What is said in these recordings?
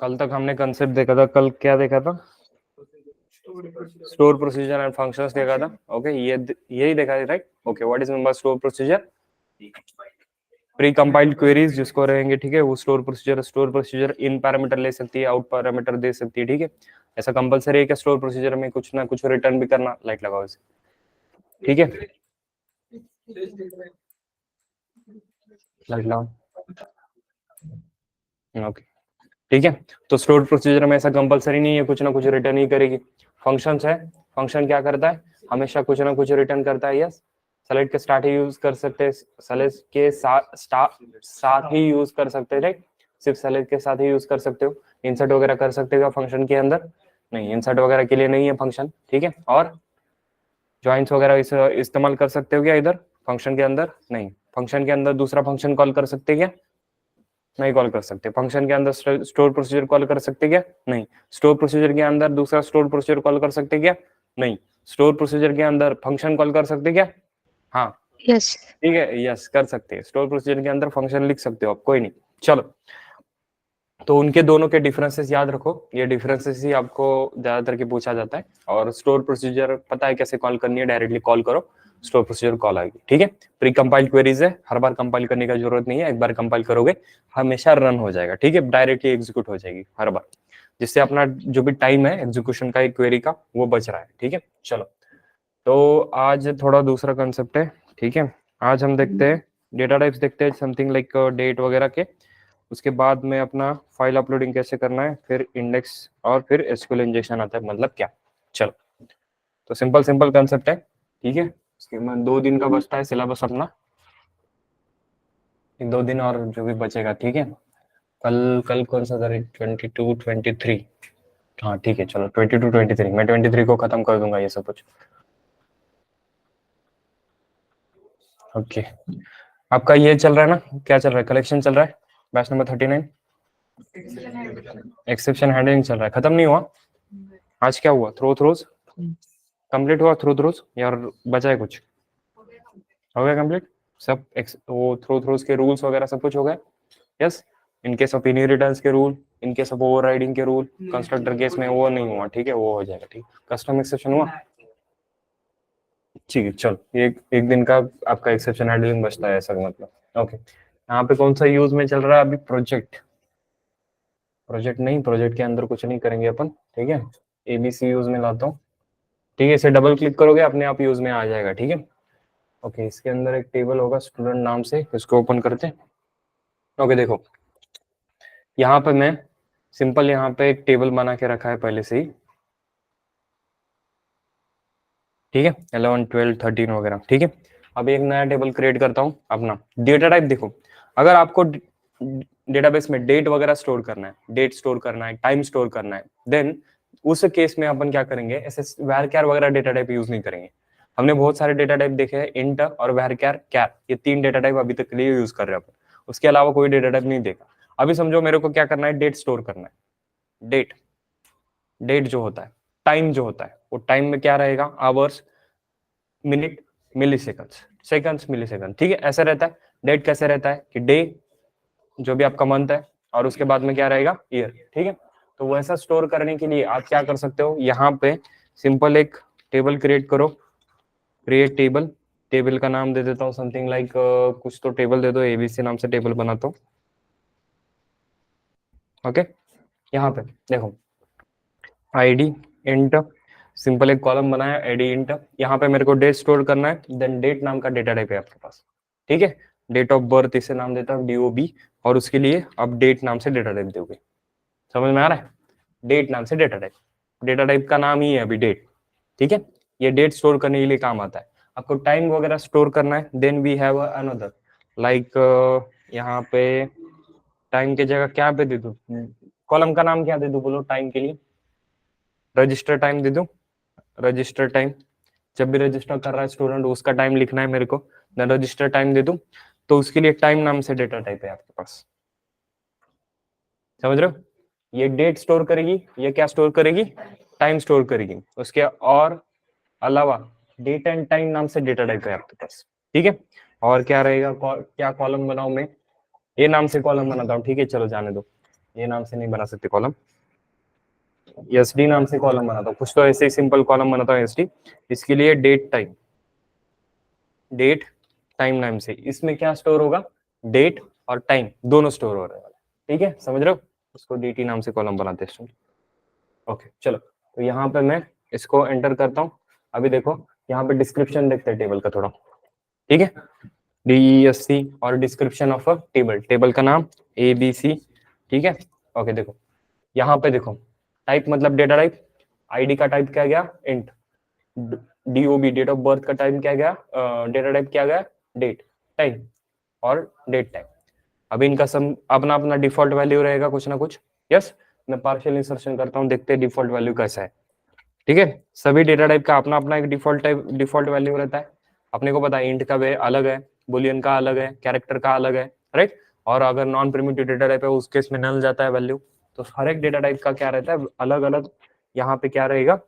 कल तक हमने कंसेप्ट देखा था, कल क्या देखा था? स्टोर प्रोसीजर एंड फंक्शंस देखा था। ओके, ये यही देखा है, right? Okay, what is mean by store procedure? Pre compiled queries जिसको रहेंगे, ठीक है, वो स्टोर प्रोसीजर इन पैरामीटर ले सकती है, आउट पैरामीटर दे सकती है, ठीक है। ऐसा कंपलसरी है कि स्टोर प्रोसीजर में कुछ ना कुछ रिटर्न भी करना, लाइट लगाओ इसे, ठीक है, लाइट लगाओ, ओके, ठीक है। तो स्टोर प्रोसीजर में ऐसा कंपलसरी नहीं है, कुछ ना कुछ रिटर्न ही करेगी। फंक्शंस है, फंक्शन क्या करता है? हमेशा कुछ ना कुछ रिटर्न करता है। यस, सेलेक्ट के स्टार्ट ही यूज कर सकते हैं, सेलेक्ट के साथ ही यूज कर सकते हैं, राइट? सिर्फ सेलेक्ट के साथ ही यूज कर सकते हो। इंसर्ट वगैरह कर सकते हो फंक्शन के अंदर? नहीं, इंसर्ट वगैरह के लिए नहीं है फंक्शन, ठीक है। और ज्वाइंट्स वगैरह इस्तेमाल कर सकते हो क्या इधर फंक्शन के अंदर? नहीं। फंक्शन के अंदर दूसरा फंक्शन कॉल कर सकते क्या? नहीं कॉल कर सकते। फंक्शन के अंदर स्टोर प्रोसीजर कॉल कर सकते क्या? नहीं। स्टोर प्रोसीजर के अंदर दूसरा स्टोर प्रोसीजर कॉल कर सकते क्या? नहीं। स्टोर प्रोसीजर के अंदर फंक्शन कॉल कर सकते क्या? हाँ, यस ठीक है, यस कर सकते हैं। स्टोर प्रोसीजर के अंदर फंक्शन लिख सकते हो आप, कोई नहीं। चलो, तो उनके दोनों के डिफरेंसेस याद रखो, ये डिफरेंसेस ही आपको ज्यादातर के पूछा जाता है। और स्टोर प्रोसीजर पता है कैसे कॉल करनी है, डायरेक्टली कॉल करो, स्टोर प्रोसीजर कॉल आएगी, ठीक है। प्री कंपाइल्ड क्वेरीज है, हर बार कंपाइल करने का जरूरत नहीं है, एक बार कंपाइल करोगे हमेशा रन हो जाएगा, ठीक है, डायरेक्टली एग्जीक्यूट हो जाएगी हर बार, जिससे अपना जो भी टाइम है एग्जीक्यूशन का एक क्वेरी का वो बच रहा है, ठीक है। चलो, तो आज थोड़ा दूसरा कंसेप्ट है, ठीक है। आज हम देखते हैं डेटा टाइप्स, देखते हैं समथिंग लाइक डेट वगैरह के। उसके बाद में अपना फाइल अपलोडिंग कैसे करना है, फिर इंडेक्स और फिर एसक्यूएल इंजेक्शन आता है, मतलब क्या। चलो, तो सिंपल सिंपल कंसेप्ट है, ठीक है। उसके बाद 2 दिन का बचता है सिलेबस अपना, 2 दिन और जो भी बचेगा, ठीक है। कल कल कौन सा था? 22 23। हाँ ठीक है, चलो 22 23, मैं 23 को खत्म कर दूंगा ये सब कुछ। ओके, आपका ये चल रहा है ना, क्या चल रहा है? कलेक्शन चल रहा है, बैच नंबर 39। एक्सेप्शन हैंडलिंग चल रहा है, खत्म नहीं हुआ। आज क्या हुआ? थ्रोज कंप्लीट हुआ? थ्रोज यार बचा है कुछ? हो गया कंप्लीट सब? वो थ्रोज के रूल्स वगैरह सब कुछ हो गया? Yes. In case of inheritance के rule, in case of overriding के रूल, कंस्ट्रक्टर केस में वो नहीं हुआ, ठीक है, वो हो जाएगा, ठीक। कस्टम एक्सेप्शन हुआ, ठीक है। चलो, एक दिन का आपका एक्सेप्शन हैंडलिंग बचता है, ऐसा मतलब। ओके, यहाँ पे कौन सा यूज में चल रहा है अभी? प्रोजेक्ट नहीं, प्रोजेक्ट के अंदर कुछ नहीं करेंगे अपन, ठीक है। एबीसी यूज में लाता हूँ, ठीक है। इसे डबल क्लिक करोगे अपने आप यूज में आ जाएगा, ठीक है। ओके, इसके अंदर एक टेबल होगा स्टूडेंट नाम से, इसको ओपन करते हैं। ओके, देखो यहाँ पे मैं सिंपल यहाँ पे एक टेबल बना के रखा है पहले से ही, ठीक है, 11 12 13 वगैरह, ठीक है। अब एक नया टेबल क्रिएट करता हूँ अपना। डेटा टाइप देखो, अगर आपको डेटाबेस में डेट वगैरह स्टोर करना है, डेट स्टोर करना है, टाइम स्टोर करना है, देन उस केस में अपन क्या करेंगे, ऐसे varchar वगैरह डेटा टाइप यूज नहीं करेंगे। हमने बहुत सारे डेटा टाइप देखे हैं, इंट और varchar char, ये 3 डेटा टाइप अभी तक के लिए यूज कर रहे हैं अपन, उसके अलावा कोई डेटा टाइप नहीं देखा। अभी समझो मेरे को क्या करना है, डेट स्टोर करना है। डेट जो होता है, टाइम जो होता है, वो टाइम में क्या रहेगा? आवर्स, मिनट, मिली सेकंड्स, मिली सेकंड, ठीक है, ऐसा रहता है। डेट कैसे रहता है कि डे जो भी आपका मंथ है, और उसके बाद में क्या रहेगा? ईयर, ठीक है। तो वैसा स्टोर करने के लिए आप क्या कर सकते हो, यहाँ पे सिंपल एक टेबल क्रिएट करो, क्रिएट टेबल। टेबल का नाम दे देता हूँ समथिंग लाइक कुछ तो टेबल दे दो, एबीसी नाम से टेबल बनाता हूँ। ओके, यहाँ पे देखो आईडी इंट, सिंपल एक कॉलम बनाया आईडी इंट, यहाँ पे मेरे को डेट स्टोर करना है, देन डेट नाम का डेटा टाइप है आपके पास, ठीक है। डेट ऑफ बर्थ इसे नाम देता हूँ डीओबी, और उसके लिए आप डेट नाम से डेटा टाइप दोगे। समझ में आ रहा है? डेट नाम से डेटा टाइप का नाम ही है अभी डेट, ठीक है। ये डेट स्टोर करने के लिए काम आता है। आपको टाइम वगैरह स्टोर करना है, then we have another like, यहाँ पे टाइम की जगह क्या पे दे दूं? कॉलम का नाम क्या दे दूं बोलो टाइम के लिए? रजिस्टर टाइम दे दूं, रजिस्टर टाइम। जब भी रजिस्टर कर रहा है स्टूडेंट, उसका टाइम लिखना है मेरे को, देन रजिस्टर टाइम दे दूं, तो उसके लिए टाइम नाम से डेटा टाइप है आपके पास। समझ रहे हो? ये डेट स्टोर करेगी, ये क्या स्टोर करेगी? टाइम स्टोर करेगी। उसके और अलावा डेट एंड टाइम नाम से डेटा टाइप है आपके पास, ठीक है। और क्या रहेगा, क्या कॉलम बनाऊं मैं? ये नाम से कॉलम बनाता हूँ, ठीक है, चलो जाने दो। ये नाम से नहीं बना सकते कॉलम, एसडी नाम से कॉलम बनाता हूँ, कुछ तो ऐसे ही सिंपल कॉलम बनाता हूँ एसडी। इसके लिए डेट टाइम, डेट टाइम नाम से, इसमें क्या स्टोर होगा, डेट और टाइम दोनों स्टोर हो रहे हैं, ठीक है, समझ रहे हो, उसको डीटी नाम से कॉलम बनाते हैं। ओके चलो, तो यहाँ पे मैं इसको एंटर करता हूँ। अभी देखो यहाँ पे डिस्क्रिप्शन देखते हैं टेबल का थोड़ा, ठीक है, DESC और description of a table, table का नाम ABC, ठीक है। ओके देखो यहाँ पे देखो, टाइप मतलब डेटा टाइप, आईडी का टाइप क्या गया, int, DOB date of birth का टाइम क्या गया, डेटा टाइप क्या गया, डेट टाइम और डेट टाइम। अभी इनका सब अपना अपना डिफॉल्ट वैल्यू रहेगा कुछ ना कुछ। यस, मैं पार्शियल इंसर्शन करता हूँ, देखते हैं डिफॉल्ट वैल्यू कैसा है, ठीक है। सभी डेटा टाइप का अपना अपना एक डिफॉल्ट टाइप डिफॉल्ट वैल्यू रहता है। अपने को पता है इंट का वे अलग है, बुलियन का अलग है, कैरेक्टर का अलग है, राइट। और अगर नॉन प्रिमिटिव डेटा टाइप है उस केस में नल जाता है वैल्यू। तो हर एक डेटा टाइप का क्या रहता है, अलग अलग यहाँ पे क्या रहेगा,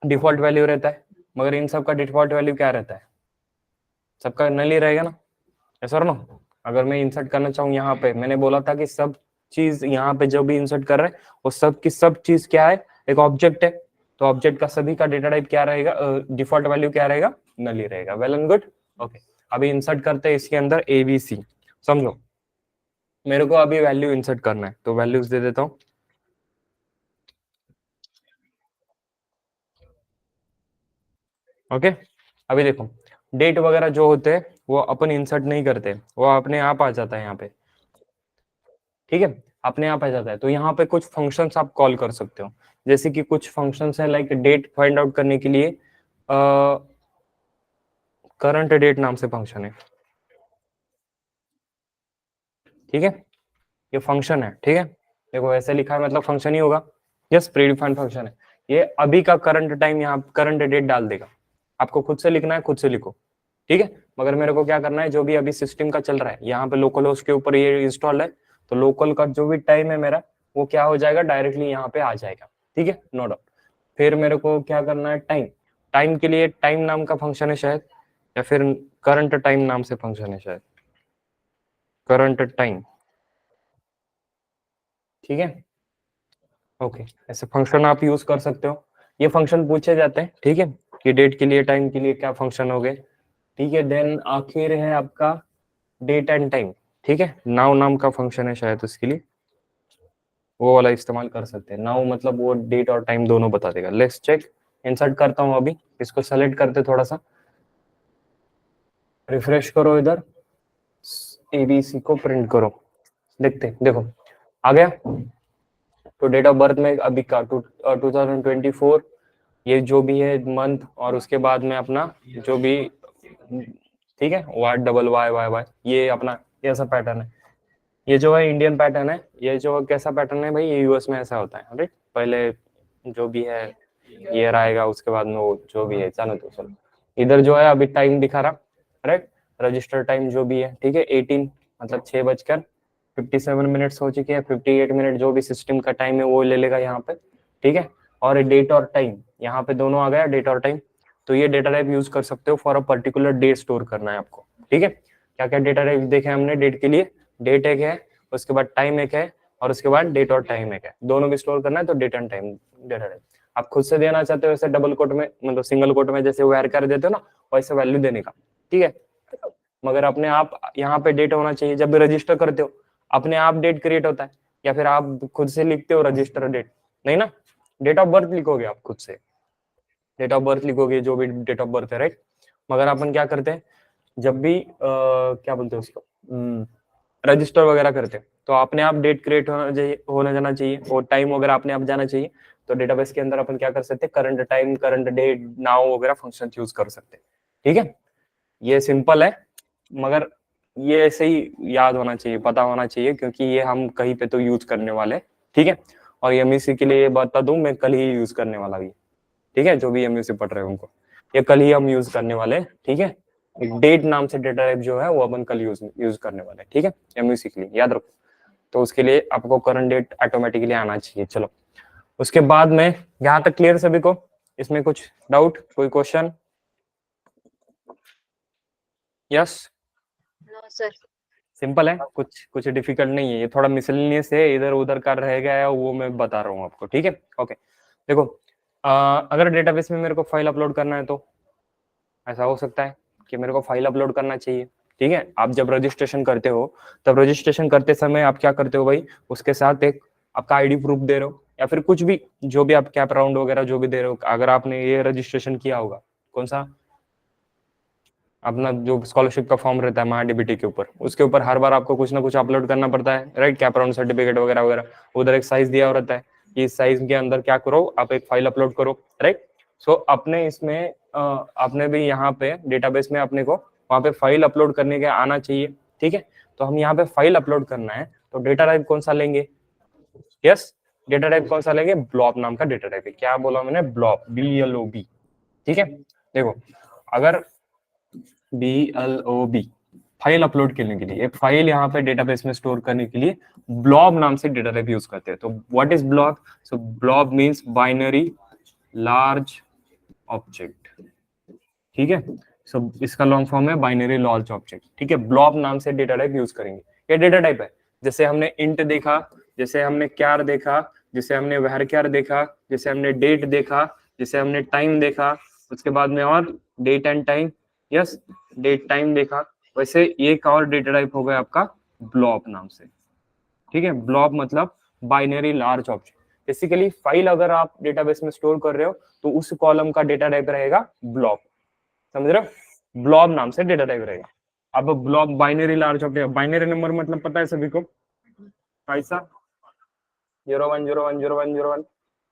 डिफॉल्ट वैल्यू रहता है। मगर इन सब का डिफॉल्ट वैल्यू क्या रहता है, सबका नल ही रहेगा ना, ऐसा नो। अगर मैं इंसर्ट करना चाहूँ यहाँ पे, मैंने बोला था कि सब चीज यहाँ पे जो भी इंसर्ट कर रहे हैं वो सब की सब चीज क्या है, एक ऑब्जेक्ट है। तो ऑब्जेक्ट का सभी का डेटा टाइप क्या रहेगा, डिफॉल्ट वैल्यू क्या रहेगा, नल ही रहेगा। Well and good. ओके, अभी इंसर्ट करते हैं इसके अंदर ABC, समझो। मेरे को अभी वैल्यू इंसर्ट करना है तो वैल्यूज दे देता हूँ। ओके, अभी देखो डेट वगैरह जो होते हैं वो अपन इंसर्ट नहीं करते, वो अपने आप आ जाता है यहाँ पे, ठीक है, अपने आप आ जाता है। तो यहाँ पे कुछ फंक्शंस आप कॉल कर सकते हो, जैसे कि कुछ फंक्शंस है लाइक डेट फाइंड आउट करने के लिए करंट डेट नाम से फंक्शन है, ठीक है, ये फंक्शन है, ठीक है। देखो ऐसे लिखा है मतलब फंक्शन ही होगा। यस, प्रीडिफाइंड फंक्शन है। ये अभी का करंट टाइम यहाँ करंट डेट डाल देगा। आपको खुद से लिखना है खुद से लिखो, ठीक है। मगर मेरे को क्या करना है, जो भी अभी सिस्टम का चल रहा है यहाँ पे लोकल होस्ट के ऊपर ये इंस्टॉल है, तो लोकल का जो भी टाइम है मेरा वो क्या हो जाएगा, डायरेक्टली यहाँ पे आ जाएगा, ठीक है, नो डाउट। फिर मेरे को क्या करना है, टाइम, टाइम के लिए टाइम नाम का फंक्शन है शायद, या फिर करंट टाइम नाम से फंक्शन है शायद, करंट टाइम, ठीक है। ओके, ऐसे फंक्शन आप यूज कर सकते हो। ये फंक्शन पूछे जाते हैं, ठीक है, कि डेट के लिए टाइम के लिए क्या फंक्शन हो गए, ठीक है। देन आखिर है आपका डेट एंड टाइम, ठीक है, नाउ नाम का फंक्शन है शायद, उसके लिए वो वाला इस्तेमाल कर सकते हैं। नाउ मतलब वो डेट और टाइम दोनों बता देगा। लेट्स चेक, इंसर्ट करता हूँ अभी, इसको सेलेक्ट करते थोड़ा सा, रिफ्रेश करो इधर, ABC को प्रिंट करो, देखते देखो आ गया। तो डेट ऑफ बर्थ में अभी का 2024, ये जो भी है मंथ, और उसके बाद में अपना जो भी, ठीक है, YYY, ये अपना ऐसा पैटर्न है। ये जो है इंडियन पैटर्न है, ये जो कैसा पैटर्न है भाई, ये US में ऐसा होता है, राइट। पहले जो भी है ईयर आएगा, उसके बाद में वो जो भी है, चलो तो चलो इधर जो है अभी टाइम दिखा रहा, राइट, रजिस्टर टाइम जो भी है, ठीक है, 18 मतलब 6:57 हो चुके हैं, 58 मिनट जो भी सिस्टम का टाइम है वो ले लेगा यहाँ पे, ठीक है। और डेट और टाइम यहाँ पे दोनों आ गया, डेट और टाइम। तो ये डेटा टाइप यूज कर सकते हो for a particular day store करना है आपको, ठीक है। क्या क्या डेटा टाइप देखे हमने, डेट के लिए डेट एक है, उसके बाद टाइम एक है, और उसके बाद डेट और टाइम एक है, दोनों भी स्टोर करना है तो date and time data type. आप खुद से देना चाहते हो वैसे डबल कोट में, मतलब सिंगल कोट में जैसे वेर कर देते हो ना, वैसे वैल्यू देने का, ठीक है। मगर अपने आप यहाँ पे डेट होना चाहिए, जब भी रजिस्टर करते हो अपने आप डेट क्रिएट होता है, या फिर आप खुद से लिखते हो रजिस्टर डेट, नहीं ना, डेट ऑफ बर्थ लिखोगे आप खुद से, डेट ऑफ बर्थ लिखोगे जो भी डेट ऑफ बर्थ है, राइट। मगर अपन क्या करते हैं, जब भी क्या बोलते हैं उसको, रजिस्टर वगैरह करते हैं तो अपने आप डेट क्रिएट होना जाना चाहिए, और टाइम वगैरह अपने आप जाना चाहिए। तो डेटाबेस के अंदर अपन क्या कर सकते हैं, current time, current date, now वगैरह फंक्शन यूज कर सकते हैं, ठीक है। ये सिंपल है, मगर ये ऐसे ही याद होना चाहिए, पता होना चाहिए, क्योंकि ये हम कहीं पे तो यूज करने वाले हैं, ठीक है। और MUC के लिए बता दूं, मैं कल ही यूज करने वाला भी, ठीक है, जो भी MUC पढ़ रहे हैं उनको ये कल ही हम यूज करने वाले हैं, ठीक है। डेट नाम से डेटा टाइप जो है वो अपन कल यूज करने वाले हैं, ठीक है, MUC के लिए याद रखो। तो उसके लिए आपको करंट डेट ऑटोमेटिकली आना चाहिए। चलो, उसके बाद में यहाँ तक क्लियर सभी को, इसमें कुछ डाउट, कोई question? Yes no sir. Simple है, कुछ कुछ डिफिकल्ट नहीं है, ये थोड़ा मिसलिनियस है, इधर उधर का रह गया है वो मैं बता रहा हूँ आपको, ठीक है। ओके देखो, अगर डेटाबेस में मेरे को फाइल अपलोड करना है तो ऐसा हो सकता है कि मेरे को फाइल अपलोड करना चाहिए, ठीक है। आप जब रजिस्ट्रेशन करते हो तब रजिस्ट्रेशन करते समय आप क्या करते हो भाई, उसके साथ एक आपका आईडी प्रूफ दे रहे हो, या फिर कुछ भी जो भी आप कैप राउंड वगैरह जो भी दे रहे हो। अगर आपने ये रजिस्ट्रेशन किया होगा, कौन सा अपना जो स्कॉलरशिप का फॉर्म रहता है महाडीबीटी के ऊपर, उसके ऊपर हर बार आपको कुछ ना कुछ अपलोड करना पड़ता है, राइट। कैप राउंड सर्टिफिकेट वगैरह वगैरह, उधर एक साइज दिया रहता है कि इस साइज के अंदर क्या करो, आप एक फाइल अपलोड करो, राइट। सो अपने इसमें आपने भी यहाँ पे डेटाबेस में अपने को वहाँ पे फाइल अपलोड करने के आना चाहिए, ठीक है। तो हम यहाँ पे फाइल अपलोड करना है तो डेटा टाइप कौन सा लेंगे, यस डेटा टाइप कौन सा लेंगे, ब्लॉब नाम का डेटा टाइप है। क्या बोला मैंने, ब्लॉब, BLOB, ठीक है। देखो अगर BLOB फाइल अपलोड करने के लिए, एक फाइल यहाँ पे डेटाबेस में स्टोर करने के लिए ब्लॉब नाम से डेटा टाइप यूज करते हैं। तो what is blob, so blob means binary large object, ठीक है। सो इसका लॉन्ग फॉर्म है बाइनरी लार्ज ऑब्जेक्ट, ठीक है। ब्लॉब नाम से डेटा टाइप यूज करेंगे। ये डेटा टाइप है, जैसे हमने इंट देखा, जैसे हमने क्यार देखा, जैसे हमने वहर क्यार देखा, जैसे हमने डेट देखा, जैसे हमने टाइम देखा, उसके बाद में और date and time, yes date time देखा, वैसे एक और डेटा टाइप हो गया आपका ब्लॉब नाम से, ठीक है। ब्लॉब मतलब binary large object. Basically file अगर आप डेटाबेस में स्टोर कर रहे हो तो उस कॉलम का डेटा टाइप रहेगा ब्लॉब, समझ रहे हो, ब्लॉब नाम से डेटा टाइप रहेगा। अब blob binary large object, binary number मतलब पता है सभी को, ऐसा 0 1 0 1 0 1 0 1,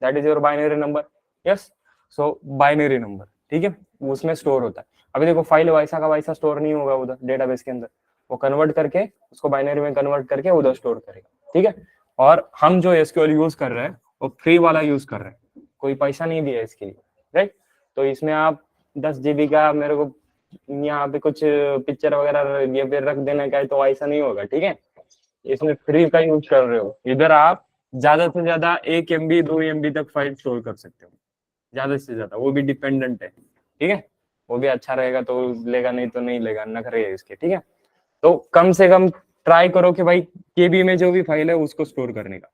that is your binary number, yes. So binary number, ठीक है, उसमें स्टोर होता है। अभी देखो फाइल वैसा का वैसा स्टोर नहीं होगा उधर डेटाबेस के अंदर, वो कन्वर्ट करके उसको बाइनरी में कन्वर्ट करके उधर स्टोर करेगा, ठीक है। और हम जो एसक्यूएल यूज कर रहे हैं वो फ्री वाला यूज कर रहे हैं, कोई पैसा नहीं दिया इसके लिए, राइट। तो इसमें आप 10 GB का मेरे को यहाँ पे कुछ पिक्चर वगैरह ये पे रख देना का है तो ऐसा नहीं होगा, ठीक है। इसमें फ्री का यूज कर रहे हो, इधर आप ज्यादा से ज्यादा 1 MB 2 MB तक फाइल स्टोर कर सकते हो, ज्यादा से ज्यादा, वो भी डिपेंडेंट है, ठीक है। वो भी अच्छा रहेगा तो लेगा, नहीं तो नहीं लेगा, नखरे है इसके, ठीक है। तो कम से कम ट्राई करो कि भाई केबी में जो भी फाइल है उसको स्टोर करने का,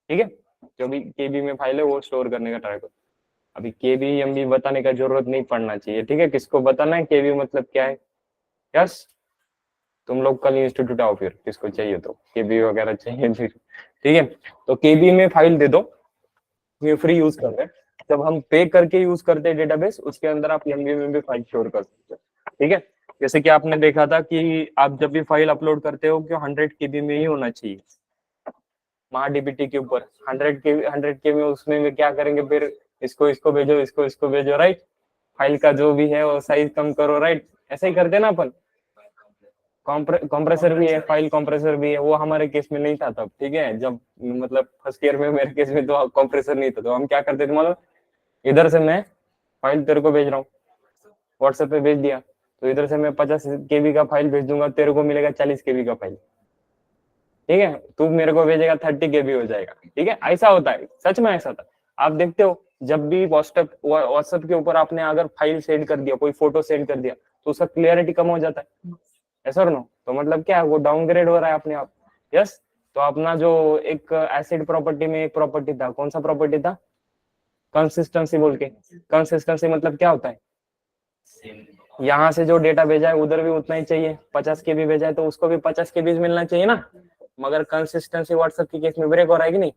ठीक है। जो भी केबी में फाइल है वो स्टोर करने का ट्राई करो। अभी केबी एमबी बताने का जरूरत नहीं पड़ना चाहिए, ठीक है। किसको बताना है केबी मतलब क्या है, यस तुम लोग कल इंस्टीट्यूट आओ फिर, किसको चाहिए तो केबी वगैरह चाहिए फिर, ठीक है। तो केबी में फाइल दे दो, ये फ्री यूज कर रहे हैं। जब हम पे करके यूज करते हैं डेटाबेस, उसके अंदर आप एमबी में भी फाइल स्टोर कर सकते हो, ठीक है। जैसे कि आपने देखा था कि आप जब भी फाइल अपलोड करते हो कि 100 KB में ही होना चाहिए, महाडीबीटी के ऊपर 100 के में, उसमें में क्या करेंगे फिर, इसको इसको भेजो, इसको इसको भेजो, राइट। फाइल का जो भी है वो साइज कम करो, राइट, ऐसे ही करते ना अपन। कॉम्प्रेसर भी है, फाइल कॉम्प्रेसर भी है, वो हमारे केस में नहीं था तब, ठीक है। जब मतलब फर्स्ट ईयर में मेरे केस में तो कॉम्प्रेसर नहीं था, तो हम क्या करते थे मतलब, इधर से मैं फाइल तेरे को भेज रहा हूँ, व्हाट्सएप पे भेज दिया, तो इधर से मैं 50 KB का फाइल भेज दूंगा, तेरे को मिलेगा 40 KB का फाइल, ठीक है। तू मेरे को भेजेगा 30 KB हो जाएगा, ठीक है। ऐसा होता है, सच में ऐसा था। आप देखते हो जब भी व्हाट्सएप के ऊपर आपने अगर फाइल सेंड कर दिया, कोई फोटो सेंड कर दिया, तो उसका क्लियरिटी कम हो जाता है, ऐसा नो। तो मतलब क्या है, वो डाउनग्रेड हो रहा है अपने आप, यस। तो अपना जो एक एसिड प्रॉपर्टी में एक प्रॉपर्टी था, कौन सा प्रॉपर्टी था, कंसिस्टेंसी बोल के। कंसिस्टेंसी मतलब क्या होता है, यहाँ से जो डेटा भेजा है उधर भी उतना ही चाहिए, 50 KB भेजा है तो उसको भी 50 KB मिलना चाहिए ना। मगर कंसिस्टेंसी व्हाट्सएप के केस में ब्रेक हो रहा है कि नहीं,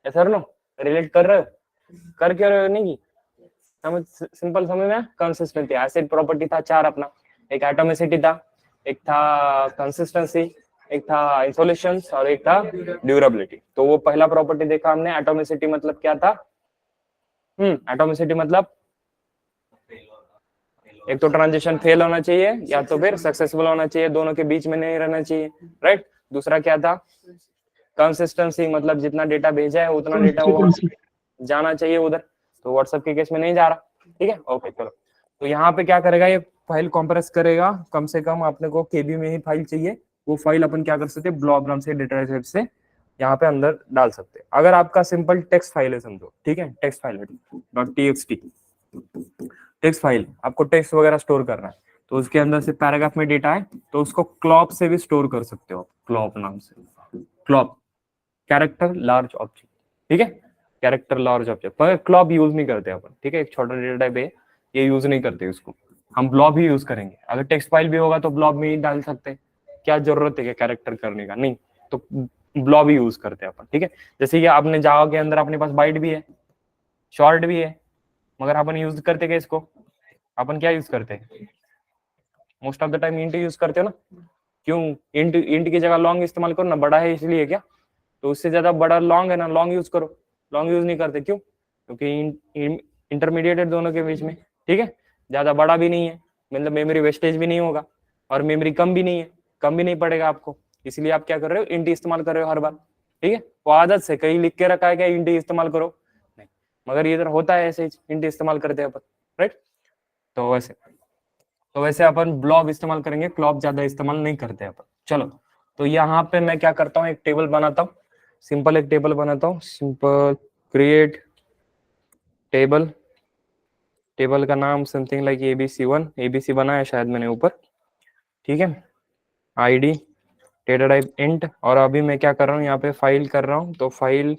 ऐसा नो, रिलेट कर रहे हो, कर क्यों रहे हो नहीं की समझ, सिंपल समझ में। कंसिस्टेंसी एसिड प्रॉपर्टी था चार अपना, एक एटोमिसिटी था, एक था कंसिस्टेंसी, एक था आइसोलेशन, और एक था ड्यूरेबिलिटी। तो वो पहला प्रॉपर्टी देखा हमने, एटोमिसिटी मतलब क्या था, एटोमिसिटी मतलब एक तो ट्रांजिशन फेल होना चाहिए या तो फिर सक्सेसफुल होना चाहिए, दोनों के बीच में नहीं रहना चाहिए, राइट। दूसरा क्या था, कंसिस्टेंसी मतलब जितना डेटा भेजा है उतना डेटा वो जाना चाहिए उधर, तो व्हाट्सएप के केस में नहीं जा रहा, ठीक है। ओके चलो, तो यहाँ पे क्या करेगा, ये फाइल कॉम्प्रेस करेगा, कम से कम अपने को केबी में ही फाइल चाहिए, वो फाइल अपन क्या कर सकते हैं, ब्लॉब नाम से डेटा टाइप से यहाँ पे अंदर डाल सकते हैं। अगर आपका सिंपल टेक्स्ट फाइल है समझो, ठीक है, टेक्स्ट फाइल है .txt टेक्स्ट फाइल, आपको टेक्स्ट वगैरह स्टोर करना है, तो उसके अंदर से पैराग्राफ में डेटा है, तो उसको क्लॉप से भी स्टोर कर सकते हो आप, क्लॉप नाम से, क्लॉप, कैरेक्टर लार्ज ऑब्जेक्ट, ठीक है, कैरेक्टर लार्ज ऑब्जेक्ट, पर क्लॉप यूज नहीं करते अपन, ठीक है, एक छोटा डेटा टाइप है, ये यूज नहीं करते इसको, हम ब्लॉब ही यूज करेंगे। अगर टेक्स्ट फाइल भी होगा तो ब्लॉब में ही डाल सकते हैं, क्या जरूरत है कैरेक्टर करने का, नहीं, तो ब्लॉब ही यूज करते हैं अपन, ठीक है। जैसे कि आपने जावा के अंदर अपने पास बाइट भी है, शॉर्ट भी है, मगर अपन यूज करते क्या इसको, अपन क्या यूज करते हैं, most of the time int use करते हो ना, क्यों, इंट इंट की जगह लॉन्ग इस्तेमाल करो ना, बड़ा है इसलिए क्या, तो उससे ज्यादा बड़ा लॉन्ग है ना, लॉन्ग यूज करो, लॉन्ग यूज नहीं करते क्यों, क्योंकि इंटरमीडिएट है दोनों के बीच में, ठीक है, ज्यादा बड़ा भी नहीं है, मतलब मेमोरी वेस्टेज भी नहीं होगा, और मेमोरी कम भी नहीं है, कम भी नहीं पड़ेगा आपको, इसलिए आप क्या कर रहे हो, इंट इस्तेमाल कर रहे हो हर बार, ठीक है, वो आदत से कहीं लिख के रखा है क्या इंट इस्तेमाल करो, नहीं, मगर इधर होता है ऐसे इंट इस्तेमाल करते हैं अपन, राइट। तो वैसे अपन ब्लॉब इस्तेमाल करेंगे, क्लॉप ज्यादा इस्तेमाल नहीं करते अपन। चलो, तो यहाँ पे मैं क्या करता हूँ, एक टेबल बनाता हूँ, सिंपल एक टेबल बनाता हूँ, सिंपल क्रिएट टेबल, टेबल का नाम समथिंग लाइक ABC1, ABC बना है शायद मैंने ऊपर, ठीक है, आईडी, डेटा टाइप इंट, और अभी मैं क्या कर रहा हूँ यहाँ पे फाइल कर रहा हूँ, तो फाइल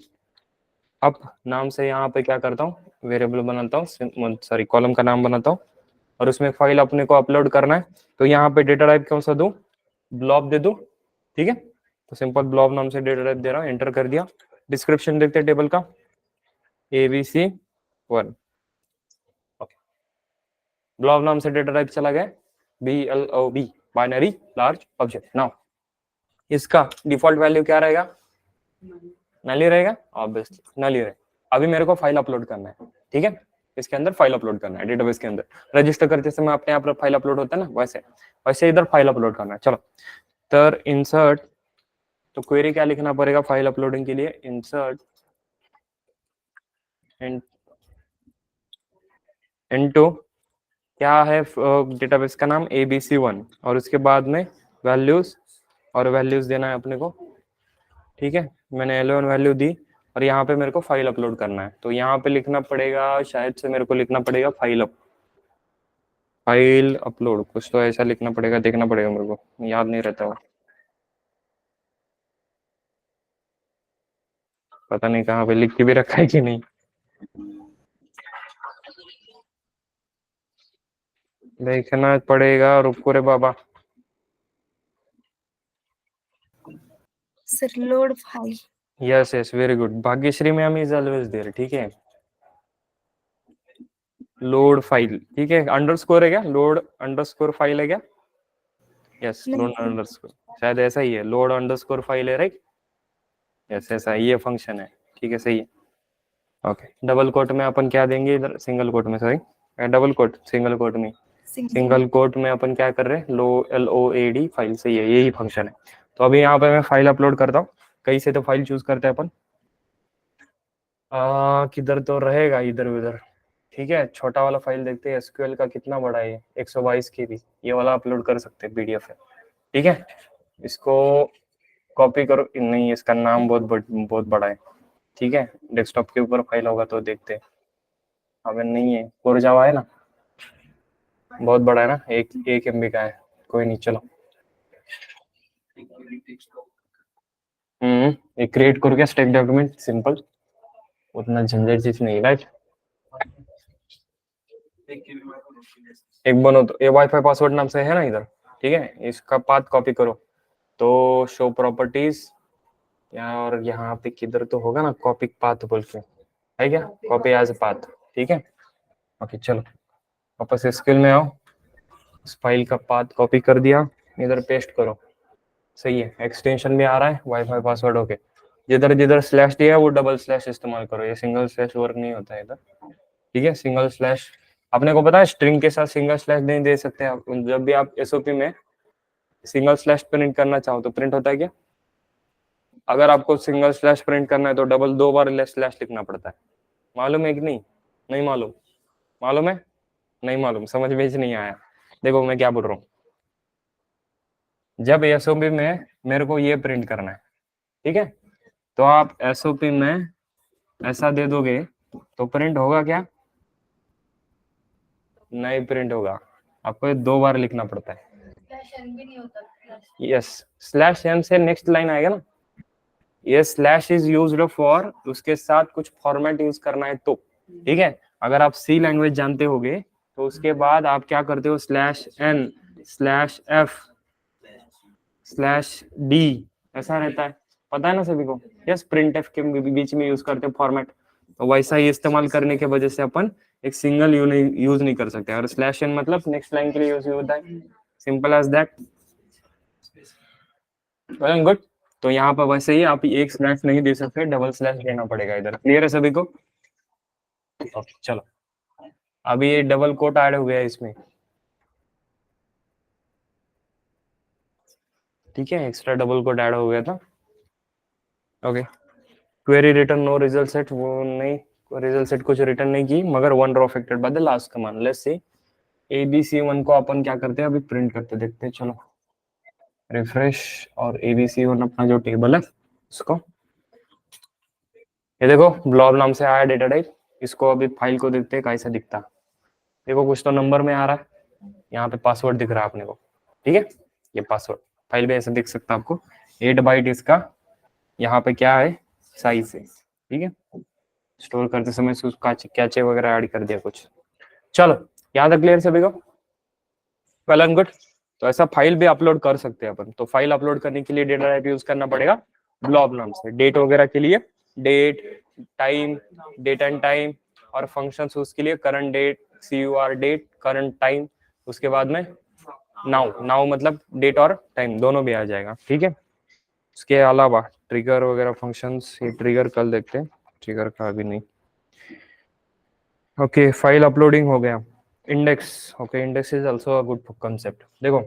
अप नाम से यहाँ पे क्या करता हूँ, वेरिएबल बनाता हूँ, सॉरी कॉलम का नाम बनाता हूँ, और उसमें फाइल अपने को अपलोड करना है, तो यहाँ पे डेटा टाइप कौन सा दूं, ब्लॉब दे दूं, ठीक है, तो सिंपल ब्लॉब नाम से डेटा टाइप दे रहा हूँ, एंटर कर दिया। डिस्क्रिप्शन देखते हैं टेबल का, ABC1, ओके, ब्लॉब नाम से डेटा टाइप चला गया, BLOB, binary large object. Now इसका डिफॉल्ट वैल्यू क्या रहेगा, नल ही रहेगा, ऑब्वियसली नल ही रहेगा। अभी मेरे को फाइल अपलोड करना है, ठीक है, इसके अंदर फाइल अपलोड करना है, डेटाबेस के अंदर रजिस्टर करते समय अपने आप फाइल अपलोड होता है ना, वैसे वैसे इधर फाइल अपलोड करना है। चलो, तर इंसर्ट, तो क्वेरी क्या लिखना पड़ेगा फाइल अपलोडिंग के लिए, इंसर्ट इनटू, क्या है डेटाबेस का नाम ABC1, और उसके बाद में वैल्यूज, और वैल्यूज देना है अपने को, ठीक है, मैंने 11 वैल्यू दी, और यहाँ पे मेरे को फाइल अपलोड करना है, तो यहाँ पे लिखना पड़ेगा, शायद से मेरे को लिखना पड़ेगा फाइल अपलोड, कुछ तो ऐसा लिखना पड़ेगा, देखना पड़ेगा मेरे को, याद नहीं रहता वो, पता नहीं कहाँ पे लिख के भी रखा है कि नहीं, देखना पड़ेगा, रुको रे बाबा, sir load file, yes yes very good, Bhagyashree ma'am is always there, ठीक है, लोड फाइल, ठीक है, अंडरस्कोर है क्या, लोड अंडरस्कोर फाइल है क्या, यस लोड अंडरस्कोर, शायद ऐसा ही है, लोड अंडरस्कोर फाइल है, राइट, यस ऐसा ही ये फंक्शन है, ठीक है, सही है, ओके। डबल कोट में अपन क्या देंगे इधर, सिंगल कोट में, sorry double quote, single quote में, सिंगल कोट में अपन क्या कर रहे हैं, LOAD फाइल, सही है, यही फंक्शन है। तो अभी यहाँ पे मैं फाइल अपलोड करता हूँ, कहीं से तो फाइल चूज करते हैं अपन, किधर तो रहेगा, इधर उधर, ठीक है, छोटा वाला फाइल देखते हैं, SQL का कितना बड़ा है, 122 KB, ये वाला अपलोड कर सकते हैं, PDF है, ठीक है, इसको कॉपी करो, नहीं इसका नाम बहुत बड़ा है, ठीक है, डेस्कटॉप के ऊपर फाइल होगा तो देखते हैं, हमें नहीं है, कोर जावा है ना, बहुत बड़ा है ना, एक MB का है, कोई नहीं, चलो एक क्रिएट करो क्या स्टैक डॉक्यूमेंट, सिंपल, उतना झंझट चीज नहीं, राइट, एक बनो, तो ये वाईफाई पासवर्ड नाम से है ना इधर, ठीक है, इसका पाथ कॉपी करो, तो शो प्रॉपर्टीज, और यहाँ पे किधर तो होगा ना, कॉपी पाथ बोल के है क्या, कॉपी एज पाथ, ठीक है, ओके चलो वापस स्किल में आओ, इस फाइल का पाथ कॉपी कर दिया, इधर पेस्ट करो, सही है, एक्सटेंशन भी आ रहा है वाईफाई पासवर्ड, ओके, जिधर जिधर स्लैश दिया है वो डबल स्लैश इस्तेमाल करो, ये सिंगल स्लैश वर्क नहीं होता है इधर, ठीक है, सिंगल स्लैश, अपने को पता है स्ट्रिंग के साथ सिंगल स्लैश नहीं दे सकते आप, जब भी आप SOP में सिंगल स्लैश प्रिंट करना चाहो तो प्रिंट होता है क्या, अगर आपको सिंगल स्लैश प्रिंट करना है तो डबल 2 बार स्लैश लिखना पड़ता है, मालूम है कि नहीं, नहीं मालूम, मालूम है, नहीं मालूम, समझ में नहीं आया, देखो मैं क्या बोल रहा हूँ, जब SOP में मेरे को ये प्रिंट करना है, ठीक है, तो आप SOP में ऐसा दे दोगे तो प्रिंट होगा क्या, नहीं प्रिंट होगा, आपको ये 2 बार लिखना पड़ता है। यस, स्लैश एन से नेक्स्ट लाइन आएगा ना, ये स्लैश इज यूज्ड फॉर, उसके साथ कुछ फॉर्मेट यूज करना है तो, ठीक है। अगर आप सी लैंग्वेज जानते होगे तो उसके बाद आप क्या करते हो, slash N slash F slash D, ऐसा रहता है, पता है ना सभी को। यस, प्रिंट एफ के बीच में यूज करते हैं फॉर्मेट, तो वैसा ही इस्तेमाल करने की वजह से अपन एक सिंगल यूज नहीं कर सकते, और स्लैश एन मतलब नेक्स्ट लाइन के लिए यूज होता है, simple as that. Well good. तो यहाँ पर वैसे ही आप एक स्लैश नहीं दे सकते, डबल स्लैश देना पड़ेगा इधर। क्लियर है सभी को? ओके, चलो अभी ये डबल कोट ऐड हो गया है इसमें, ठीक है, एक्स्ट्रा डबल कोट ऐड हो गया था। Okay, query return no result set, वो नहीं, रिजल्ट सेट कुछ रिटर्न नहीं की, मगर one row affected by the last command. Let's see ABC1 को अपन क्या करते हैं, अभी प्रिंट करते देखते हैं। चलो रिफ्रेश, और ABC1 अपना जो टेबल है उसको, ये देखो ब्लॉब नाम से आया डेटा टाइप। इसको अभी फाइल को देखते हैं कैसा दिखता है। देखो कुछ तो नंबर में आ रहा है, यहाँ पे पासवर्ड दिख रहा है अपने को, ठीक है, ये पासवर्ड फाइल में ऐसे दिख सकता है आपको। 8 बाइट इसका यहाँ पे क्या है, साइज है, ठीक है। स्टोर करते समय उसका कैचे वगैरह ऐड कर दिया कुछ। चलो यहाँ तक क्लियर सभी को? Well and good. तो ऐसा फाइल भी अपलोड कर सकते हैं अपन। तो फाइल अपलोड करने के लिए डेटा टाइप यूज करना पड़ेगा ब्लॉब नाम से। डेट वगैरह के लिए date, time, date and time, और फंक्शंस उसके लिए current date, CUR date, current time, उसके बाद में नाउ, नाउ मतलब डेट और टाइम दोनों भी आ जाएगा, ठीक है। उसके अलावा ट्रिगर वगैरह फंक्शंस, ये ट्रिगर कल देखते हैं, ट्रिगर का अभी नहीं। ओके, फाइल अपलोडिंग हो गया। Index, okay, index is also a good concept. देखो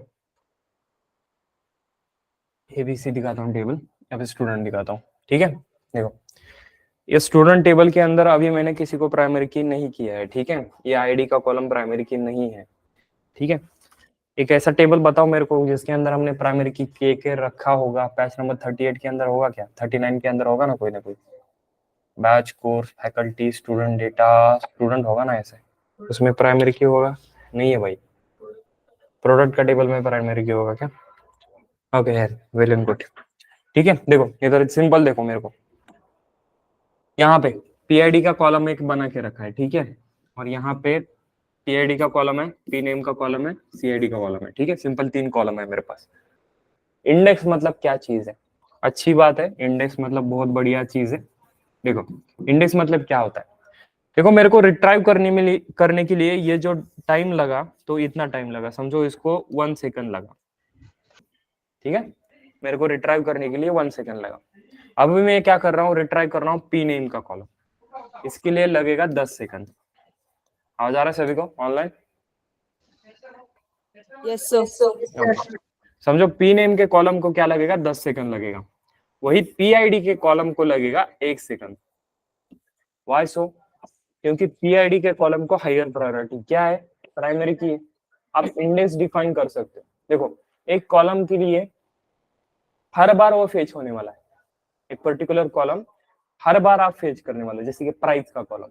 ABC दिखाता हूँ टेबल, अब स्टूडेंट दिखाता हूँ, ठीक है। देखो ये स्टूडेंट टेबल के अंदर अभी मैंने किसी को प्राइमरी की नहीं किया है, ठीक है। ये आईडी का कॉलम प्राइमरी की नहीं है, ठीक है। एक ऐसा टेबल बताओ मेरे को जिसके अंदर हमने प्राइमरी की के रखा होगा। पैच नंबर 38 के अंदर होगा क्या, 39 के अंदर होगा ना कोई batch, course, faculty, student, data, student होगा ना ऐसे, उसमें प्राइमरी की होगा नहीं है भाई। प्रोडक्ट का टेबल में प्राइमरी की होगा क्या? ओके यार, वेल एंड गुड, ठीक है। देखो इधर सिंपल देखो मेरे को, यहाँ पे PID का कॉलम एक बना के रखा है, ठीक है, और यहाँ पे PID का कॉलम है, P नेम का कॉलम है, CID का कॉलम है, ठीक है। सिंपल 3 कॉलम है मेरे पास। इंडेक्स मतलब क्या चीज है? अच्छी बात है, इंडेक्स मतलब बहुत बढ़िया चीज है। देखो इंडेक्स मतलब क्या होता है, देखो मेरे को रिट्राइव करने के लिए ये जो टाइम लगा, तो इतना टाइम लगा, समझो इसको 1 सेकंड लगा, ठीक है। मेरे को रिट्राइव करने के लिए 1 सेकंड लगा। अभी मैं क्या कर रहा हूँ, रिट्राइव कर रहा हूँ P नेम का कॉलम, इसके लिए लगेगा 10 सेकंड। आवाज आ रहा है सभी को ऑनलाइन? Yes sir. समझो P नेम के कॉलम को क्या लगेगा, 10 सेकंड लगेगा। वही PID के कॉलम को लगेगा 1 सेकंड। वाई सो? क्योंकि PID के कॉलम को हायर प्रायोरिटी क्या है, प्राइमरी की है। आप इंडेक्स डिफाइन कर सकते हो। देखो एक कॉलम के लिए हर बार वो फेच होने वाला है, एक पर्टिकुलर कॉलम हर बार आप फेच करने वाले, जैसे कि प्राइस का कॉलम,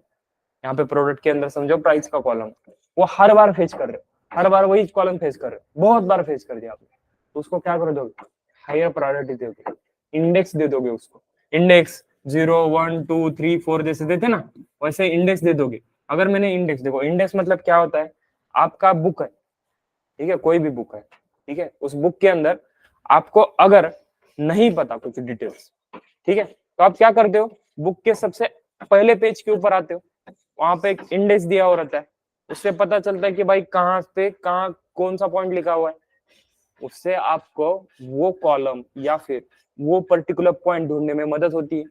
यहाँ पे प्रोडक्ट के अंदर समझो प्राइस का कॉलम, वो हर बार फेच कर रहे हो, हर बार वही कॉलम फेच कर रहे हो, बहुत बार फेच कर दिया आपने, तो उसको क्या कर दोगे, हायर प्रायोरिटी दोगे, इंडेक्स दे दोगे उसको। इंडेक्स 0 1 2 3 4 जैसे देते ना, वैसे इंडेक्स दे दोगे। अगर मैंने इंडेक्स, देखो इंडेक्स मतलब क्या होता है, आपका बुक है, ठीक है, कोई भी बुक है, ठीक है, उस बुक के अंदर आपको अगर नहीं पता कुछ डिटेल्स, ठीक है, तो आप क्या करते हो, बुक के सबसे पहले पेज के ऊपर आते हो, वहां पे एक इंडेक्स दिया हुआ रहता है, उससे पता चलता है कि भाई कहाँ पे कहाँ कौन सा पॉइंट लिखा हुआ है, उससे आपको वो कॉलम या फिर वो पर्टिकुलर पॉइंट ढूंढने में मदद होती है।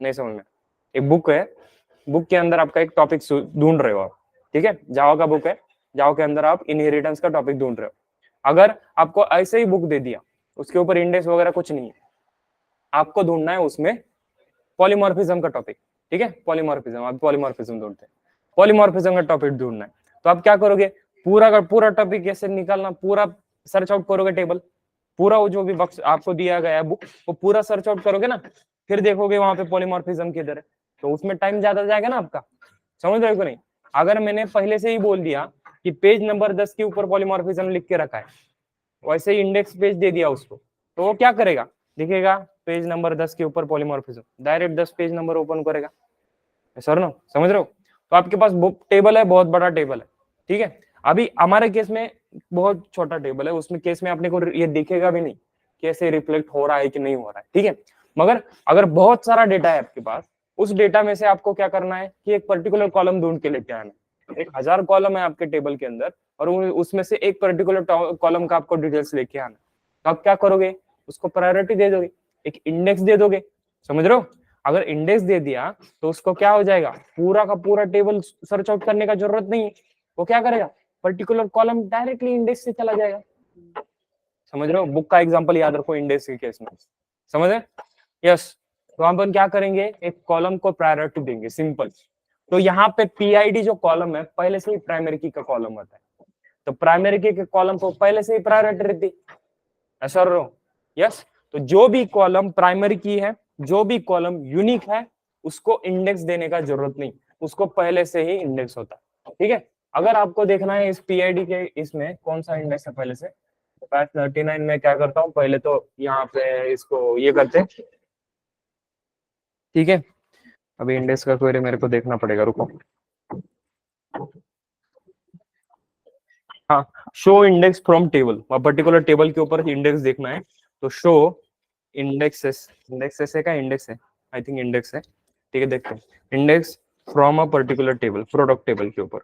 नहीं समझ में? एक बुक है, बुक के अंदर आपका एक टॉपिक ढूंढ रहे हो आप, ठीक है, जावा का बुक है, जावा के अंदर आप इनहेरिटेंस का टॉपिक ढूंढ रहे हो। अगर आपको ऐसे ही बुक दे दिया, उसके ऊपर इंडेक्स वगैरह कुछ नहीं है, आपको ढूंढना है उसमें पॉलीमॉर्फिज्म का टॉपिक, ठीक है, पॉलीमॉर्फिज्म, आप पॉलीमॉर्फिज्म ढूंढते हैं, पॉलीमॉर्फिज्म का टॉपिक ढूंढना है, तो आप क्या करोगे, पूरा का पूरा टॉपिक कैसे निकालना, पूरा सर्च आउट करोगे टेबल, पूरा वो जो भी बॉक्स आपको दिया गया है बुक, वो पूरा सर्च आउट करोगे ना, फिर देखोगे वहां पे पॉलीमॉर्फिज्म किधर है, तो उसमें टाइम ज्यादा जाएगा ना आपका। समझ रहे हो कि नहीं? अगर मैंने पहले से ही बोल दिया कि पेज नंबर 10 के ऊपर पॉलीमॉर्फिज्म लिख के रखा है, वैसे ही इंडेक्स पेज दे दिया उसको, तो वो क्या करेगा, दिखेगा पेज नंबर 10 के ऊपर polymorphism, direct 10 page number open करेगा। सर नो, समझ रहे हो? तो आपके पास टेबल है, बहुत बड़ा टेबल है, ठीक है। अभी हमारे केस में बहुत छोटा टेबल है, उसमें केस में अपने को ये दिखेगा भी नहीं कैसे रिफ्लेक्ट हो रहा है कि नहीं हो रहा है, ठीक है। मगर अगर बहुत सारा डेटा है आपके पास, उस डेटा में से आपको क्या करना है कि एक पर्टिकुलर कॉलम ढूंढ के लेके आना है। 1000 कॉलम है आपके टेबल के अंदर, और उसमें से एक पर्टिकुलर कॉलम का आपको डिटेल्स लेके आना, तो आप क्या करोगे, उसको प्रायोरिटी दे दोगे, एक इंडेक्स दे दोगे, समझ रहे हो? अगर इंडेक्स दे दिया तो उसको क्या हो जाएगा, पूरा का पूरा टेबल सर्च आउट करने का जरूरत नहीं है, वो क्या करेगा, पर्टिकुलर कॉलम डायरेक्टली इंडेक्स से चला जाएगा। समझ रहे हो? बुक का एग्जांपल याद रखो इंडेक्स के केस में, समझ रहे? यस। तो अपन क्या करेंगे, एक कॉलम को प्रायोरिटी देंगे, सिंपल। तो यहाँ पे पीआईडी जो कॉलम है पहले से ही प्राइमरी की का कॉलम होता है, तो प्राइमरी की के कॉलम को पहले से ही प्रायोरिटी रहती है, ऐसा रो। यस। तो जो भी कॉलम प्राइमरी की है, जो भी कॉलम यूनिक है, उसको इंडेक्स देने का जरूरत नहीं, उसको पहले से ही इंडेक्स होता है, ठीक है। अगर आपको देखना है इस पीआईडी के इसमें कौन सा इंडेक्स है पहले से, 39 में क्या करता हूँ, पहले तो यहाँ पे इसको ये करते हैं, ठीक है। अभी इंडेक्स का क्वेरी मेरे को देखना पड़ेगा, रुको। हाँ, show index from table, particular table के ऊपर इंडेक्स देखना है, तो शो इंडेक्सेस, इंडेक्सेस है का इंडेक्स है, आई थिंक इंडेक्स है, ठीक है। देखते हैं index from a particular table, product table के ऊपर,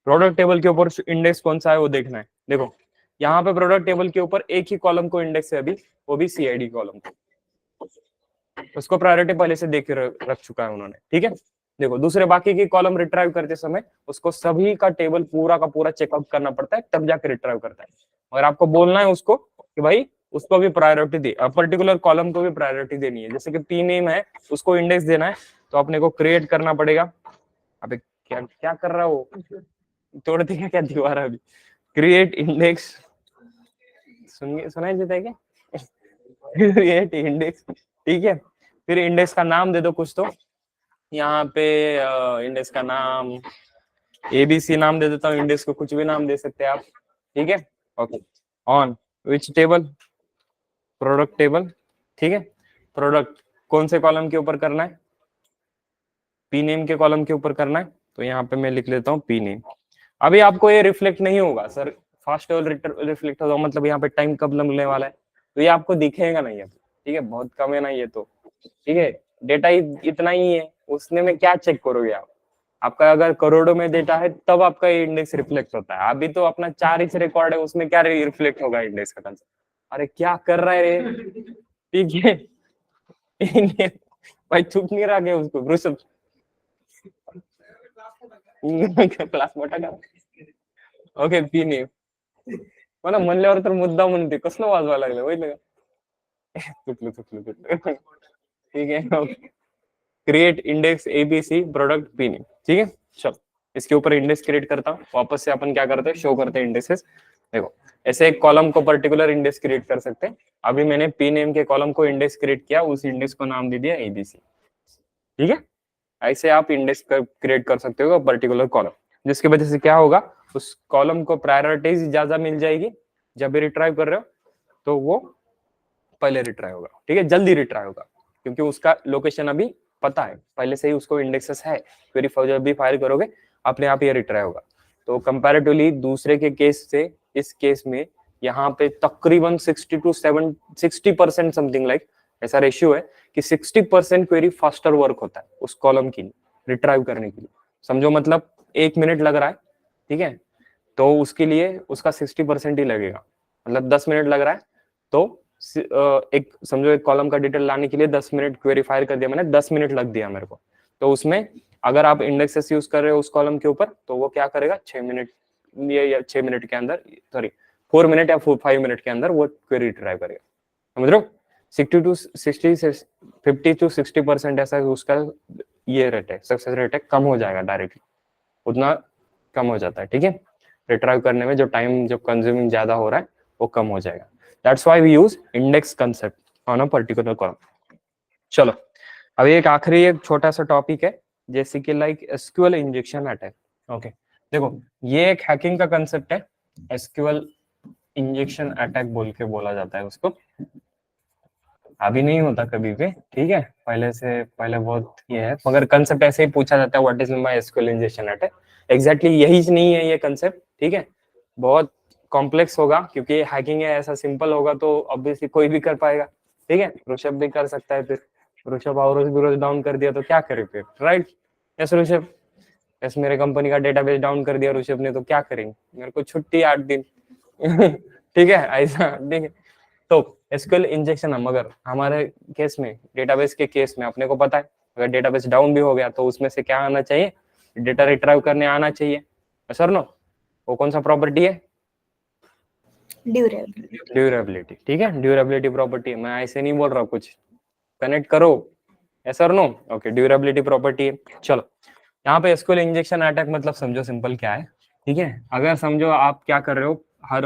प्रोडक्ट टेबल के ऊपर इंडेक्स कौन सा है वो देखना है। देखो यहाँ पे प्रोडक्ट टेबल के ऊपर एक ही कॉलम को इंडेक्स है अभी, वो भी सीआईडी कॉलम को, उसको प्रायोरिटी पहले से देख के रख चुका है उन्होंने, ठीक है। देखो दूसरे बाकी की कॉलम रिट्राइव करते समय उसको सभी का टेबल पूरा का पूरा चेकआउट करना पड़ता है, तब जाके रिट्राइव करता है। और आपको बोलना है उसको कि भाई उसको भी प्रायोरिटी दे, पर्टिकुलर कॉलम को भी प्रायोरिटी देनी है। जैसे कि पी नेम है, उसको इंडेक्स देना है, तो अपने को क्रिएट करना पड़ेगा। अबे क्या क्या कर रहा हो, तोड़ दिया क्या दीवार अभी? क्रिएट इंडेक्स, सुनाई देता है क्या? क्रिएट इंडेक्स, ठीक है। फिर इंडेक्स का नाम दे दो कुछ, तो यहाँ पे इंडेक्स का नाम एबीसी नाम दे देता हूँ, इंडेक्स को कुछ भी नाम दे सकते हैं आप, ठीक है। Okay, on which table, product table, ठीक है। प्रोडक्ट कौन से कॉलम के ऊपर करना है, पी नेम के कॉलम के ऊपर करना है, तो यहाँ पे मैं लिख लेता हूँ पी नेम। अभी आपको ये रिफ्लेक्ट नहीं होगा सर, फास्ट रिफ्लेक्ट होगा, मतलब यहाँ पे टाइम कब लगने वाला है, तो ये आपको दिखेगा नहीं है, ठीक है, बहुत कम है ना ये तो, ठीक है। डेटा इतना ही है, उसने में क्या चेक करोगे आप, आपका अगर करोड़ों में डेटा है तब आपका इंडेक्स रिफ्लेक्ट होता है, अभी तो अपना 4 ही रिकॉर्ड है, उसमें क्या रिफ्लेक्ट होगा इंडेक्स का कंसेप्ट। अरे क्या कर रहा है रे, ठीक है। भाई चुप नहीं रहा गया उसको वृषभ, क्लास मोठा का, ओके पी नेम, मला म्हणल्यावर तर मुद्दा म्हणते कसलं वाजवा लागलं माहिती का, तुटलं तुटलं तुटलं, ठीक है। Create index ABC product P name, ठीक है। चलो इसके ऊपर इंडेक्स क्रिएट करता हूँ, वापस से अपन क्या करते हैं, शो करते हैं इंडेक्सेस। देखो ऐसे एक कॉलम को पर्टिकुलर इंडेक्स क्रिएट कर सकते हैं, अभी मैंने पी नेम के कॉलम को इंडेक्स क्रिएट किया, उस इंडेक्स को नाम दे दिया एबीसी, ठीक है। ऐसे आप इंडेक्स क्रिएट कर सकते हो पर्टिकुलर कॉलम, जिसकी वजह से क्या होगा, उस कॉलम को प्रायोरिटीज ज्यादा मिल जाएगी, जब भी रिट्राइव कर रहे हो तो वो पहले रिट्राइव होगा, ठीक है, जल्दी रिट्राइव होगा, क्योंकि उसका लोकेशन अभी पता है, पहले से ही उसको इंडेक्सेस है, क्वेरी जब भी फाइल करोगे अपने आप ये रिट्राइव होगा। तो कंपैरेटिवली दूसरे के केस से इस केस में यहाँ पे तकरीबन 60% समथिंग लाइक ऐसा रेशियो है कि 60% क्वेरी फास्टर वर्क होता है उस कॉलम की रिट्राइव करने के लिए, समझो मतलब 1 मिनट लग रहा है, ठीक है, तो उसके लिए उसका 60% ही लगेगा, मतलब 10 मिनट लग रहा है, तो एक समझो एक कॉलम का डिटेल लाने के लिए 10 मिनट क्वेरी फाइल कर दिया मैंने, 10 मिनट लग दिया मेरे को, तो उसमें अगर आप इंडेक्सेस यूज कर रहे हो उस कॉलम के ऊपर, तो वो क्या करेगा 6 मिनट या 6 मिनट के अंदर, सॉरी 4 मिनट या 5 मिनट के अंदर वो क्वेरी रिट्राइव करेगा, समझ रहे हो। 50 to 60% ऐसा उसका ये रेट है, सक्सेस रेट है, कम हो जाएगा डायरेक्टली, उतना कम हो जाता है, ठीक है। रिट्राइव करने में जो टाइम जो कंज्यूमिंग ज्यादा हो रहा है वो कम हो जाएगा, that's why we use index concept on a particular column. चलो अभी एक आखिरी एक छोटा सा टॉपिक है, जैसे कि like SQL injection attack, okay. देखो ये एक हैकिंग का कंसेप्ट है, एसक्यूएल इंजेक्शन अटैक बोल के बोला जाता है उसको। अभी नहीं होता कभी भी, ठीक है, पहले बहुत ये है, मगर कंसेप्ट ऐसे ही पूछा जाता है, what is by SQL injection attack. Exactly यही नहीं है ये कंसेप्ट, ठीक है, बहुत कॉम्प्लेक्स होगा, क्योंकि हैकिंग है, ऐसा सिंपल होगा तो ऑब्वियसली कोई भी कर पाएगा, ठीक है, ऋषभ भी कर सकता है, फिर ऋषभ और भी रोज डाउन कर दिया तो क्या करे फिर, राइट? यस ऋषभ, यस मेरे कंपनी का डेटाबेस डाउन कर दिया ऋषभ ने तो क्या करेंगे, मेरे को छुट्टी 8 दिन ठीक है, ऐसा ठीक है। तो एसक्यूएल इंजेक्शन, मगर हमारे केस में, डेटाबेस के केस में अपने को पता है, अगर डेटाबेस डाउन भी हो गया तो उसमें से क्या आना चाहिए, डेटा रिट्राइव करने आना चाहिए, सर नो, वो कौन सा प्रॉपर्टी है, ड्यूरेबिलिटी, ठीक है, ड्यूरेबिलिटी प्रॉपर्टी है, मैं ऐसे नहीं बोल रहा हूँ, कुछ कनेक्ट करो, यस और नो, ओके, ड्यूरेबिलिटी प्रॉपर्टी है। चलो यहाँ पे एसक्यूएल इंजेक्शन अटैक मतलब समझो सिंपल क्या है, ठीक है, अगर समझो आप क्या कर रहे हो, हर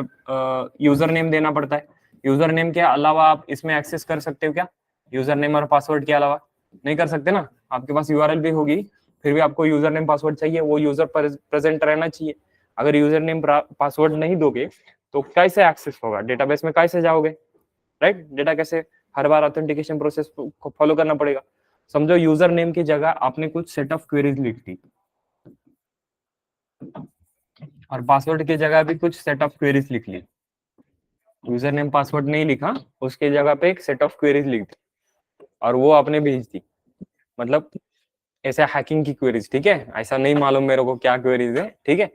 यूजर नेम देना पड़ता है, यूजर नेम के अलावा आप इसमें एक्सेस कर सकते हो क्या, यूजर नेम और पासवर्ड के अलावा नहीं कर सकते ना, आपके पास यूआरएल भी होगी, फिर भी आपको यूजर नेम पासवर्ड चाहिए, वो यूजर प्रेजेंट रहना चाहिए, अगर यूजर नेम पासवर्ड नहीं दोगे तो कैसे एक्सेस होगा, डेटाबेस में कैसे जाओगे, राइट? डेटा कैसे, हर बार ऑथेंटिकेशन प्रोसेस को फॉलो करना पड़ेगा। समझो यूजर नेम की जगह आपने कुछ सेट ऑफ क्वेरीज लिख दी, और पासवर्ड की जगह भी कुछ सेट ऑफ क्वेरीज लिख ली, यूजर नेम पासवर्ड नहीं लिखा, उसके जगह पे एक सेट ऑफ क्वेरीज लिख दी और वो आपने भेज दी, मतलब ऐसा हैकिंग की क्वेरीज, ठीक है, ऐसा नहीं मालूम मेरे को क्या क्वेरीज है, ठीक है,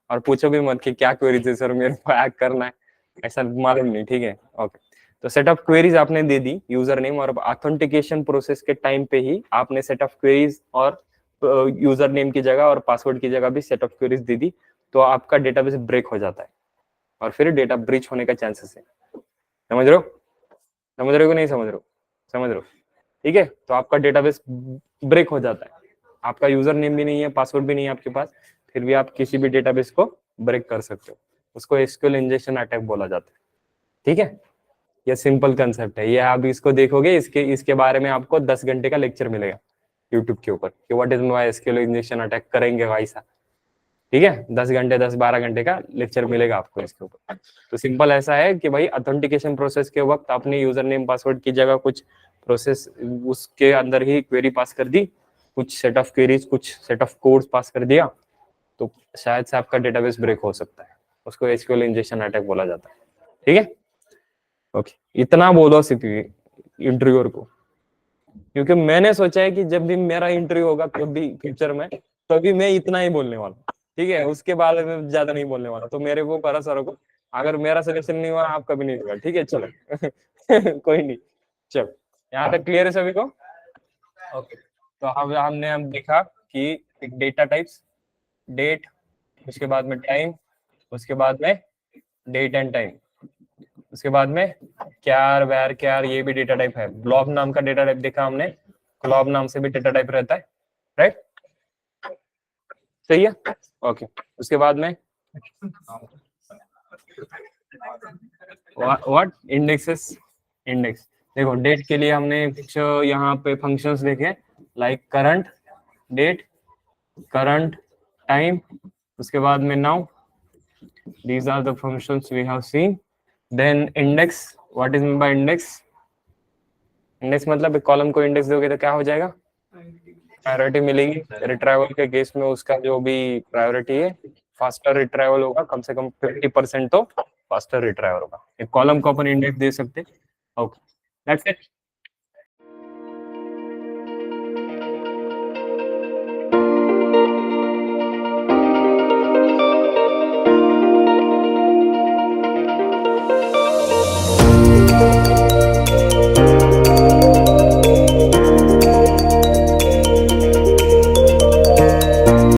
और पूछो भी मत कि क्या क्वेरीज है सर, मेरे को हैक करना है, ऐसा मालूम नहीं, ठीक है, ओके। तो सेट ऑफ क्वेरीज आपने दे दी यूजर नेम, और ऑथेंटिकेशन प्रोसेस के टाइम पे ही आपने सेट ऑफ क्वेरीज और यूजर नेम की जगह और पासवर्ड की जगह भी सेट ऑफ क्वेरीज दे दी, तो आपका डेटाबेस ब्रेक हो जाता है और फिर डेटा ब्रीच होने का चांसेस है, समझ रहे हो, समझ रहे हो कि नहीं समझ रहे हो, समझ रहे हो, ठीक है, तो आपका डेटाबेस ब्रेक हो जाता है, आपका यूजर नेम भी नहीं है, पासवर्ड भी नहीं है आपके पास, फिर भी आप किसी भी डेटाबेस को ब्रेक कर सकते हो, उसको एसक्यूएल इंजेक्शन अटैक बोला जाता है, ठीक है, ये सिंपल कंसेप्ट है, ये आप इसको देखोगे, इसके बारे में आपको 10 घंटे का लेक्चर मिलेगा यूट्यूब के ऊपर कि what is why SQL injection attack करेंगे वैसा, ठीक है, 10 घंटे 10-12 घंटे का लेक्चर मिलेगा आपको इसके ऊपर। तो सिंपल ऐसा है कि भाई ऑथेंटिकेशन प्रोसेस के वक्त आपने यूजर नेम पासवर्ड की जगह कुछ प्रोसेस उसके अंदर ही क्वेरी पास कर दी, कुछ सेट ऑफ क्वेरीज, कुछ सेट ऑफ कोड्स पास कर दिया, तो शायद से आपका डेटाबेस ब्रेक हो सकता है, उसको एसक्यूएल इंजेक्शन अटैक बोला जाता है, ठीक है, ओके, इतना बोलो सिर्फ इंटरव्यूअर को, क्योंकि मैंने सोचा है कि जब भी मेरा इंटरव्यू होगा कभी फ्यूचर में, तभी मैं इतना ही बोलने वाला हूँ, ठीक है, उसके बारे में ज्यादा नहीं बोलने वाला, तो मेरे को भरोसा रखो, अगर मेरा सिलेक्शन नहीं हुआ आपका भी नहीं होगा, ठीक है, चलो कोई नहीं, चलो यहाँ तक क्लियर है सभी को, ओके। तो हमने हम देखा कि एक डेटा टाइप्स, डेट, उसके बाद में टाइम, उसके बाद में डेट एंड टाइम, उसके बाद में क्यार वैर क्यार, ये भी डेटा टाइप है, ब्लॉब नाम का डेटा टाइप देखा हमने, क्लॉब नाम से भी डेटा टाइप रहता है, राइट, सही है, ओके। उसके बाद में व्हाट इंडेक्सेस, इंडेक्स, देखो डेट के लिए हमने कुछ यहाँ पे फंक्शंस देखे, like current date, current time, उसके बाद में now, these are the functions we have seen, then index, what is meant by index, index मतलब एक कॉलम को इंडेक्स दोगे तो क्या हो जाएगा, प्रायोरिटी मिलेगी, रिट्राइवल के केस में उसका जो भी प्रायोरिटी है फास्टर रिट्राइवल होगा, कम से कम 50% तो फास्टर रिट्राइवल होगा, एक कॉलम को अपन इंडेक्स दे सकते, ओके, दैट्स इट।